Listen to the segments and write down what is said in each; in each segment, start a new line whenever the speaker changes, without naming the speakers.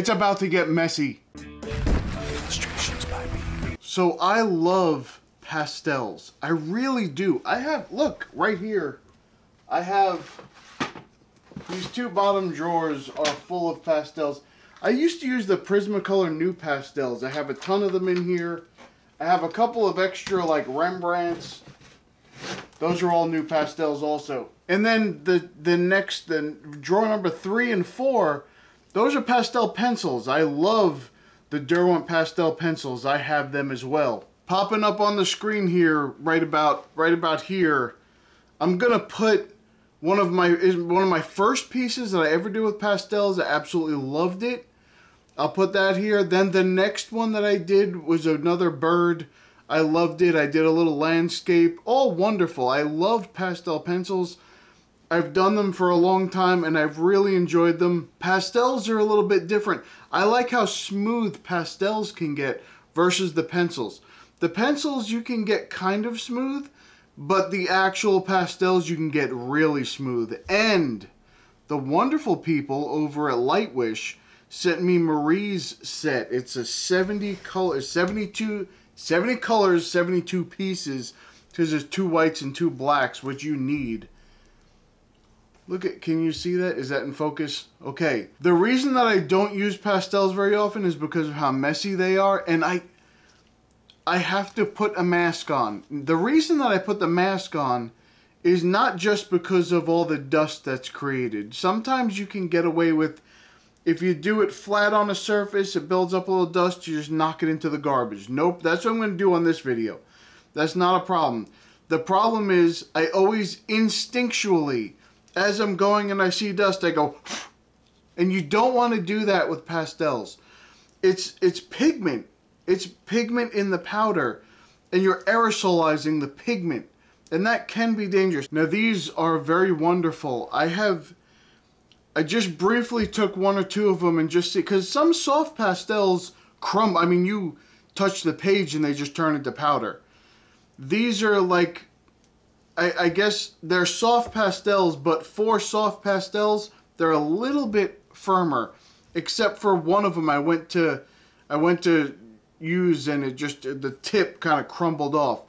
It's about to get messy. So I love pastels. I really do. I have, look, right here. I have, these two bottom drawers are full of pastels. I used to use the Prismacolor New Pastels. I have a ton of them in here. I have a couple of extra like Rembrandts. Those are all new pastels also. And then the drawer number 3 and 4, those are pastel pencils. I love the Derwent pastel pencils. I have them as well. Popping up on the screen here, right about here, I'm gonna put one of my first pieces that I ever did with pastels. I absolutely loved it. I'll put that here. Then the next one that I did was another bird. I loved it. I did a little landscape. All wonderful. I loved pastel pencils. I've done them for a long time and I've really enjoyed them. Pastels are a little bit different. I like how smooth pastels can get versus the pencils. The pencils you can get kind of smooth, but the actual pastels you can get really smooth. And the wonderful people over at Lightwish sent me Marie's set. It's a 70 colors, 72 pieces, because there's 2 whites and 2 blacks, which you need. Look at, can you see that? Is that in focus? Okay. The reason that I don't use pastels very often is because of how messy they are, and I have to put a mask on. The reason that I put the mask on is not just because of all the dust that's created. Sometimes you can get away with, if you do it flat on a surface, it builds up a little dust, you just knock it into the garbage. Nope, that's what I'm going to do on this video. That's not a problem. The problem is, I always instinctually, as I'm going and I see dust, I go, and you don't want to do that with pastels. It's pigment. It's pigment in the powder, and you're aerosolizing the pigment, and that can be dangerous. Now these are very wonderful. I just briefly took 1 or 2 of them and just see, because some soft pastels crumble. I mean, you touch the page and they just turn into powder. These are like, I guess they're soft pastels, but for soft pastels, they're a little bit firmer. Except for one of them I went to use and it just, the tip kind of crumbled off.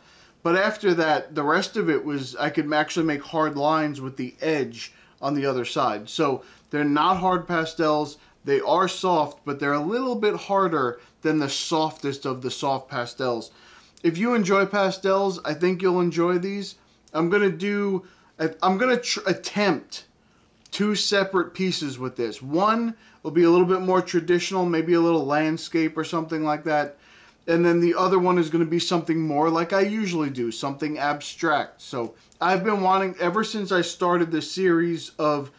But after that, the rest of it was, I could actually make hard lines with the edge on the other side. So they're not hard pastels. They are soft, but they're a little bit harder than the softest of the soft pastels. If you enjoy pastels, I think you'll enjoy these. I'm gonna attempt 2 separate pieces with this. One will be a little bit more traditional, maybe a little landscape or something like that. And then the other one is going to be something more like I usually do, something abstract. So I've been wanting, ever since I started this series of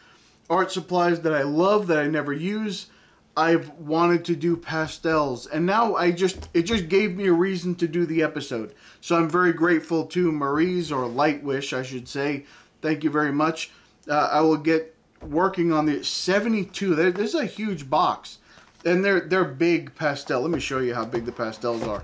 art supplies that I love, that I never use, I've wanted to do pastels. And now it just gave me a reason to do the episode. So I'm very grateful to Marie's, or Lightwish, I should say. Thank you very much. I will get working on the 72. There's a huge box. And they're big pastel. Let me show you how big the pastels are.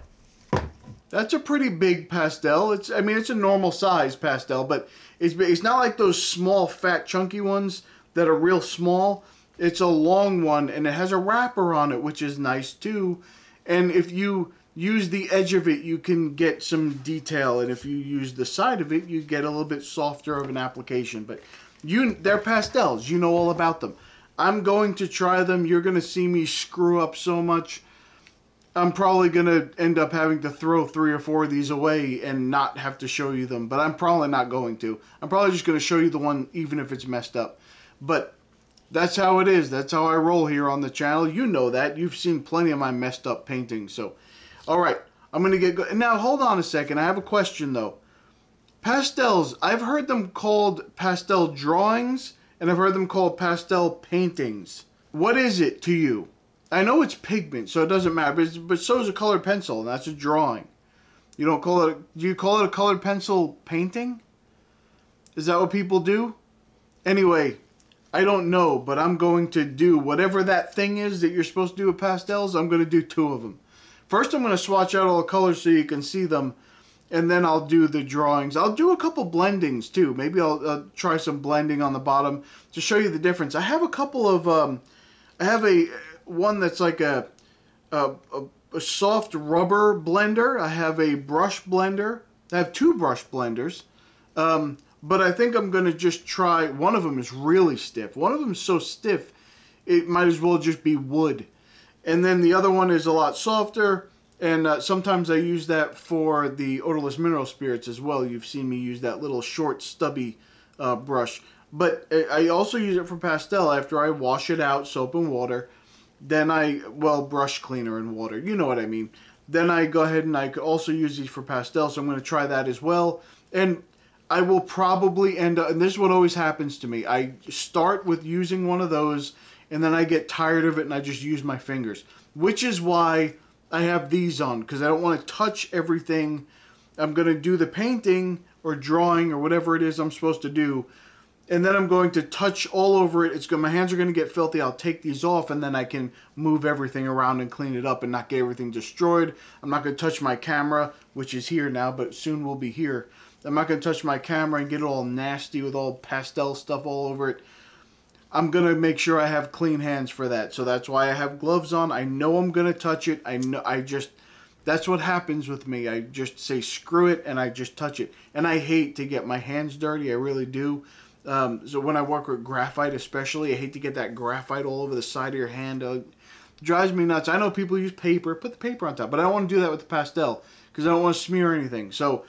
That's a pretty big pastel. I mean, it's a normal size pastel, but it's not like those small, fat, chunky ones that are real small. It's a long one, and it has a wrapper on it, which is nice too. And if you use the edge of it, you can get some detail, and if you use the side of it, you get a little bit softer of an application. But they're pastels. You know all about them. I'm going to try them. You're going to see me screw up so much. I'm probably going to end up having to throw 3 or 4 of these away and not have to show you them. But I'm probably not going to. I'm probably just going to show you the one even if it's messed up. But that's how it is. That's how I roll here on the channel. You know that. You've seen plenty of my messed up paintings. So, alright. I'm going to get going. Now, hold on a second. I have a question, though. Pastels. I've heard them called pastel drawings, and I've heard them called pastel paintings. What is it to you? I know it's pigment, so it doesn't matter, but so is a colored pencil, and that's a drawing. You don't call it, do you call it a colored pencil painting? Is that what people do? Anyway, I don't know, but I'm going to do whatever that thing is that you're supposed to do with pastels. I'm going to do 2 of them. First, I'm going to swatch out all the colors so you can see them, and then I'll do the drawings. I'll do a couple blendings too. Maybe I'll try some blending on the bottom to show you the difference. I have a couple of, one that's like a soft rubber blender. I have a brush blender. I have two brush blenders. But I think I'm going to just try, one of them is really stiff. One of them is so stiff, it might as well just be wood. And then the other one is a lot softer, and sometimes I use that for the odorless mineral spirits as well. You've seen me use that little short, stubby brush. But I also use it for pastel after I wash it out, soap and water. Then brush cleaner and water, you know what I mean. Then I go ahead and I could also use these for pastel, so I'm going to try that as well. And I will probably end up, and this is what always happens to me, I start with using one of those, and then I get tired of it, and I just use my fingers. Which is why I have these on, because I don't want to touch everything. I'm going to do the painting, or drawing, or whatever it is I'm supposed to do, and then I'm going to touch all over it. My hands are going to get filthy. I'll take these off, and then I can move everything around and clean it up and not get everything destroyed. I'm not going to touch my camera, which is here now, but soon will be here. I'm not going to touch my camera and get it all nasty with all pastel stuff all over it. I'm going to make sure I have clean hands for that. So that's why I have gloves on. I know I'm going to touch it. That's what happens with me. I just say screw it and I just touch it. And I hate to get my hands dirty. I really do. So when I work with graphite especially, I hate to get that graphite all over the side of your hand. It drives me nuts. I know people use paper. Put the paper on top. But I don't want to do that with the pastel because I don't want to smear anything. So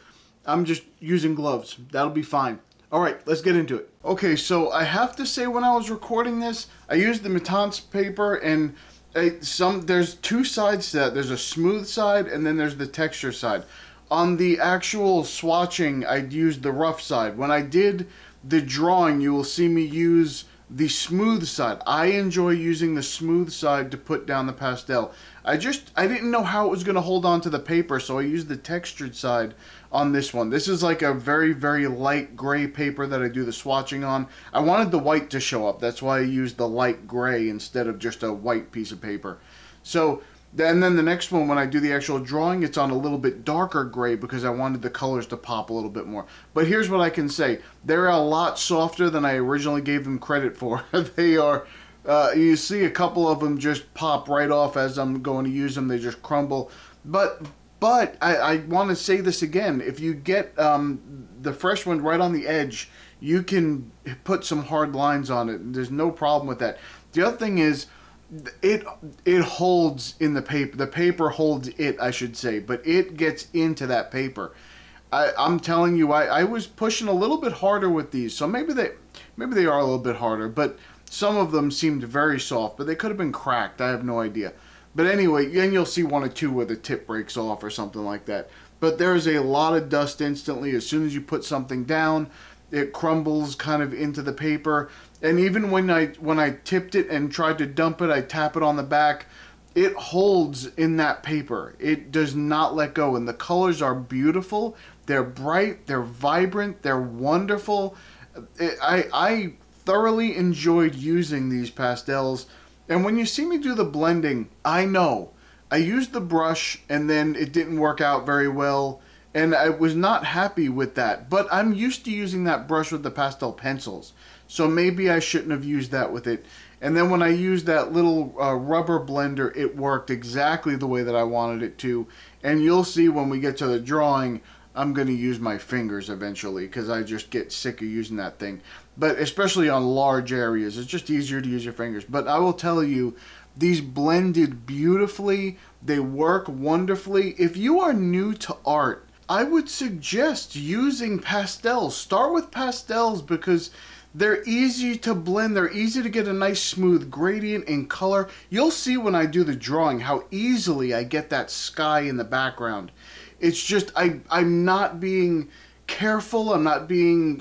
I'm just using gloves. That'll be fine. All right, let's get into it. Okay, so I have to say when I was recording this, I used the Matance paper, and there's two sides to that. There's a smooth side, and then there's the texture side. On the actual swatching, I'd used the rough side. When I did the drawing, you will see me use the smooth side. I enjoy using the smooth side to put down the pastel. I didn't know how it was going to hold on to the paper, so I used the textured side on this one. This is like a very, very light gray paper that I do the swatching on. I wanted the white to show up. That's why I used the light gray instead of just a white piece of paper. So, and then the next one, when I do the actual drawing, it's on a little bit darker gray because I wanted the colors to pop a little bit more. But here's what I can say. They're a lot softer than I originally gave them credit for. They are, you see a couple of them just pop right off as I'm going to use them. They just crumble. But I want to say this again. If you get the fresh one right on the edge, you can put some hard lines on it. There's no problem with that. The other thing is, it holds in the paper. The paper holds it, I should say, but it gets into that paper. I'm telling you, I was pushing a little bit harder with these, so maybe they are a little bit harder, but some of them seemed very soft, but they could have been cracked. I have no idea. But anyway, and you'll see one or two where the tip breaks off or something like that. But there's a lot of dust instantly. As soon as you put something down, it crumbles kind of into the paper. And even when I tipped it and tried to dump it, I tap it on the back, it holds in that paper. It does not let go. And the colors are beautiful. They're bright. They're vibrant. They're wonderful. I thoroughly enjoyed using these pastels. And when you see me do the blending, I know. I used the brush and then it didn't work out very well. And I was not happy with that. But I'm used to using that brush with the pastel pencils. So maybe I shouldn't have used that with it. And then when I used that little rubber blender, it worked exactly the way that I wanted it to. And you'll see when we get to the drawing, I'm going to use my fingers eventually because I just get sick of using that thing. But especially on large areas, it's just easier to use your fingers. But I will tell you, these blended beautifully. They work wonderfully. If you are new to art, I would suggest using pastels. Start with pastels because they're easy to blend. They're easy to get a nice smooth gradient in color. You'll see when I do the drawing how easily I get that sky in the background. It's just, I'm not being careful. I'm not being,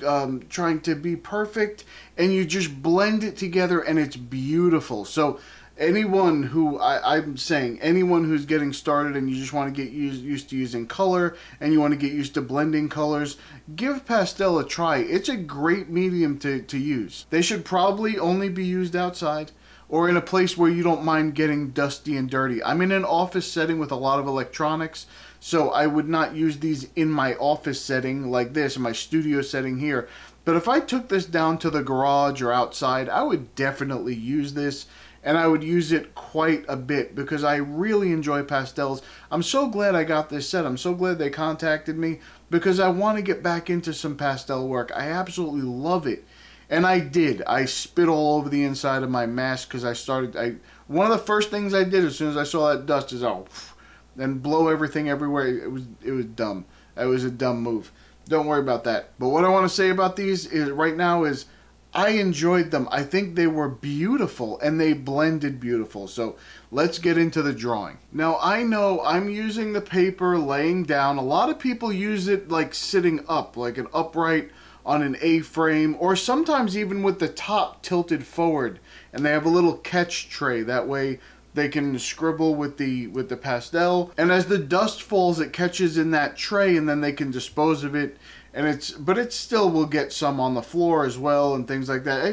trying to be perfect. And you just blend it together and it's beautiful. So anyone who, I'm saying, anyone who's getting started and you just want to get used to using color and you want to get used to blending colors, give pastel a try. It's a great medium to use. They should probably only be used outside or in a place where you don't mind getting dusty and dirty. I'm in an office setting with a lot of electronics, so I would not use these in my office setting like this, in my studio setting here. But if I took this down to the garage or outside, I would definitely use this. and I would use it quite a bit because I really enjoy pastels. I'm so glad I got this set. I'm so glad they contacted me because I want to get back into some pastel work. I absolutely love it. And I did. I spit all over the inside of my mask because one of the first things I did as soon as I saw that dust is and blow everything everywhere. It was dumb. It was a dumb move. Don't worry about that. But what I want to say about these is right now is I enjoyed them. I think they were beautiful and they blended beautiful. So let's get into the drawing. Now I know I'm using the paper laying down. A lot of people use it like sitting up, like an upright on an A-frame, or sometimes even with the top tilted forward, and they have a little catch tray. That way they can scribble with the pastel, and as the dust falls it catches in that tray and then they can dispose of it, and but it still will get some on the floor as well and things like that.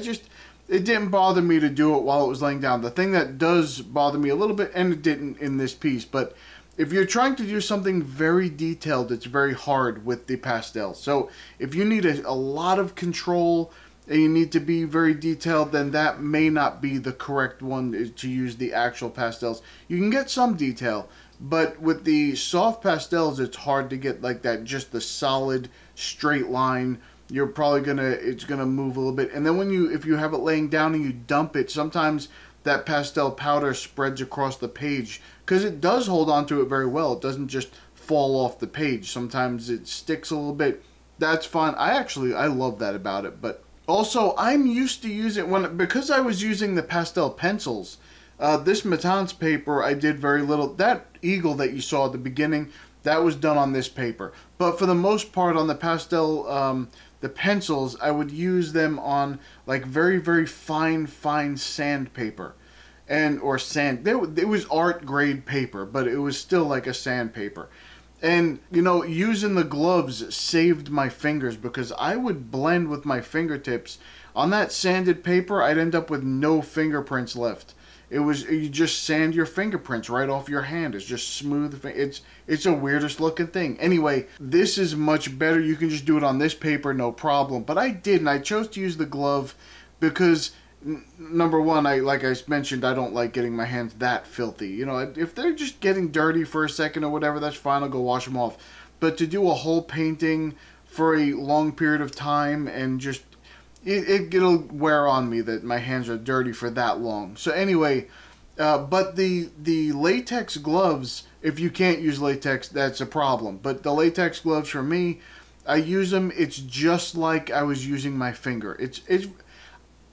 It didn't bother me to do it while it was laying down. The thing that does bother me a little bit, and it didn't in this piece, but if you're trying to do something very detailed, it's very hard with the pastel. So if you need a lot of control and you need to be very detailed, then that may not be the correct one to use the actual pastels. You can get some detail, but with the soft pastels, it's hard to get like that, just the solid straight line. You're probably it's gonna move a little bit. And then if you have it laying down and you dump it, sometimes that pastel powder spreads across the page because it does hold on to it very well. It doesn't just fall off the page. Sometimes it sticks a little bit. That's fine. I love that about it. But also, I'm used to use it because I was using the pastel pencils. This Matance paper, I did very little. That eagle that you saw at the beginning, that was done on this paper. But for the most part, on the pastel, the pencils, I would use them on like very, very fine sandpaper. Or sand. It was art grade paper, but it was still like a sandpaper. And, you know, using the gloves saved my fingers because I would blend with my fingertips. On that sanded paper, I'd end up with no fingerprints left. You just sand your fingerprints right off your hand. It's just smooth. It's a weirdest looking thing. Anyway, this is much better. You can just do it on this paper, no problem. But I didn't. I chose to use the glove because number one, like I mentioned, I don't like getting my hands that filthy. You know, if they're just getting dirty for a second or whatever, that's fine. I'll go wash them off. But to do a whole painting for a long period of time and just it'll wear on me that my hands are dirty for that long. So anyway, but the latex gloves, if you can't use latex, that's a problem. But the latex gloves for me, I use them. It's just like I was using my finger.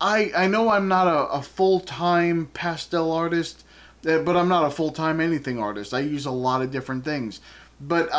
I know I'm not a full-time pastel artist, but I'm not a full-time anything artist. I use a lot of different things. But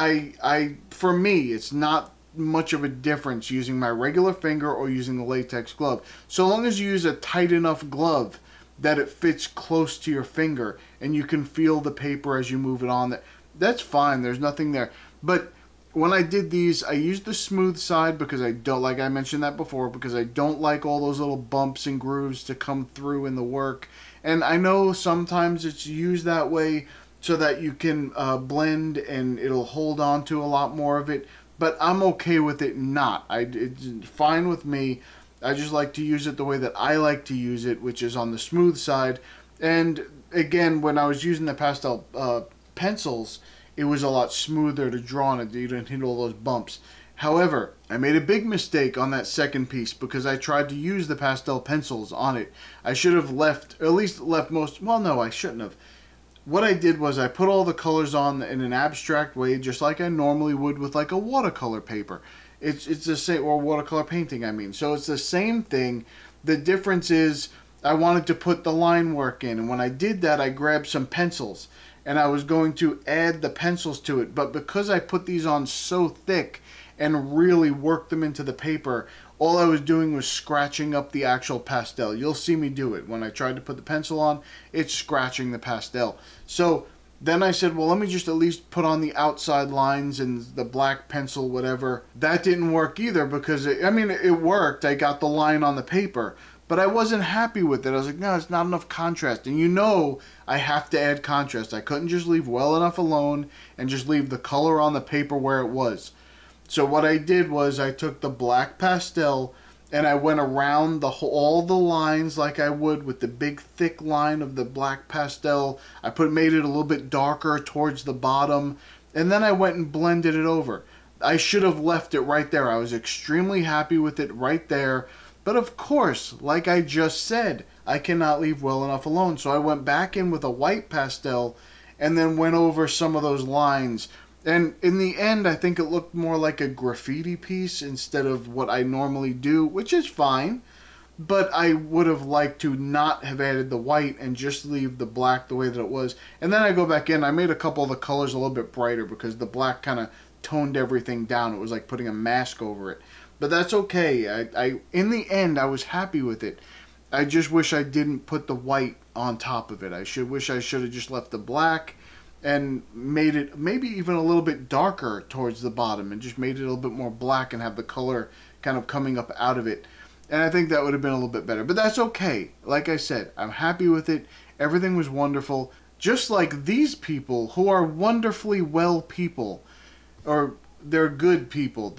for me, it's not much of a difference using my regular finger or using the latex glove. So long as you use a tight enough glove that it fits close to your finger and you can feel the paper as you move it on, that's fine. There's nothing there. But when I did these, I used the smooth side because I don't, like I mentioned that before, because I don't like all those little bumps and grooves to come through in the work. And I know sometimes it's used that way so that you can blend and it'll hold on to a lot more of it. But I'm okay with it not. It's fine with me. I just like to use it the way that I like to use it, which is on the smooth side. And again, when I was using the pastel pencils, it was a lot smoother to draw on it. You didn't hit all those bumps. However, I made a big mistake on that second piece because I tried to use the pastel pencils on it. I should have left most, well no, I shouldn't have. What I did was I put all the colors on in an abstract way, just like I normally would with like a watercolor paper. It's the same, or watercolor painting, I mean. So it's the same thing. The difference is I wanted to put the line work in, and when I did that, I grabbed some pencils, and I was going to add the pencils to it. But because I put these on so thick and really worked them into the paper, all I was doing was scratching up the actual pastel. You'll see me do it. When I tried to put the pencil on, it's scratching the pastel. So then I said, well, let me just at least put on the outside lines and the black pencil, whatever. That didn't work either because, it worked. I got the line on the paper, but I wasn't happy with it. I was like, no, it's not enough contrast. And you know I have to add contrast. I couldn't just leave well enough alone and just leave the color on the paper where it was. So what I did was I took the black pastel and I went around all the lines like I would with the big thick line of the black pastel. I made it a little bit darker towards the bottom, and then I went and blended it over. I should have left it right there. I was extremely happy with it right there. But of course, like I just said, I cannot leave well enough alone. So I went back in with a white pastel and then went over some of those lines. And in the end, I think it looked more like a graffiti piece instead of what I normally do, which is fine. But I would have liked to not have added the white and just leave the black the way that it was. And then I go back in. I made a couple of the colors a little bit brighter because the black kind of toned everything down. It was like putting a mask over it. But that's okay. I in the end, I was happy with it. I just wish I didn't put the white on top of it. I should have just left the black and made it maybe even a little bit darker towards the bottom and just made it a little bit more black and have the color kind of coming up out of it. And I think that would have been a little bit better. But that's okay. Like I said, I'm happy with it. Everything was wonderful. Just like these people who are wonderfully well people. Or they're good people.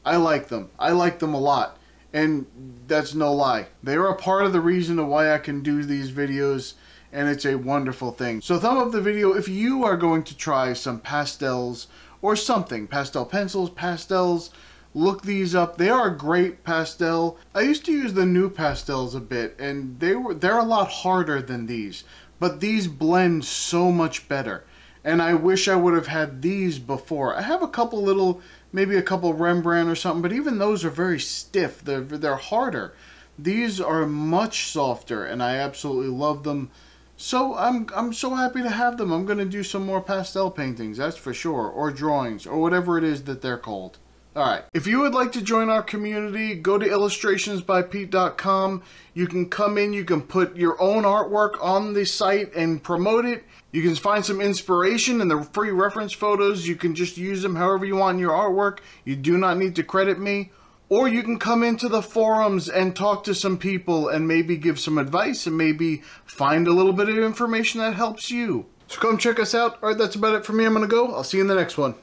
I like them. I like them a lot. And that's no lie. They're a part of the reason of why I can do these videos, and it's a wonderful thing. So thumb up the video if you are going to try some pastels or something. Pastel pencils, pastels. Look these up. They are a great pastel. I used to use the new pastels a bit, and they're a lot harder than these. But these blend so much better. And I wish I would have had these before. I have a couple little, maybe a couple Rembrandt or something, but even those are very stiff. They're harder. These are much softer, and I absolutely love them. So I'm so happy to have them. I'm going to do some more pastel paintings, that's for sure, or drawings, or whatever it is that they're called. Alright, if you would like to join our community, go to illustrationsbypete.com. You can come in, you can put your own artwork on the site and promote it. You can find some inspiration in the free reference photos. You can just use them however you want in your artwork. You do not need to credit me. Or you can come into the forums and talk to some people and maybe give some advice and maybe find a little bit of information that helps you. So come check us out. Alright, that's about it for me. I'm going to go. I'll see you in the next one.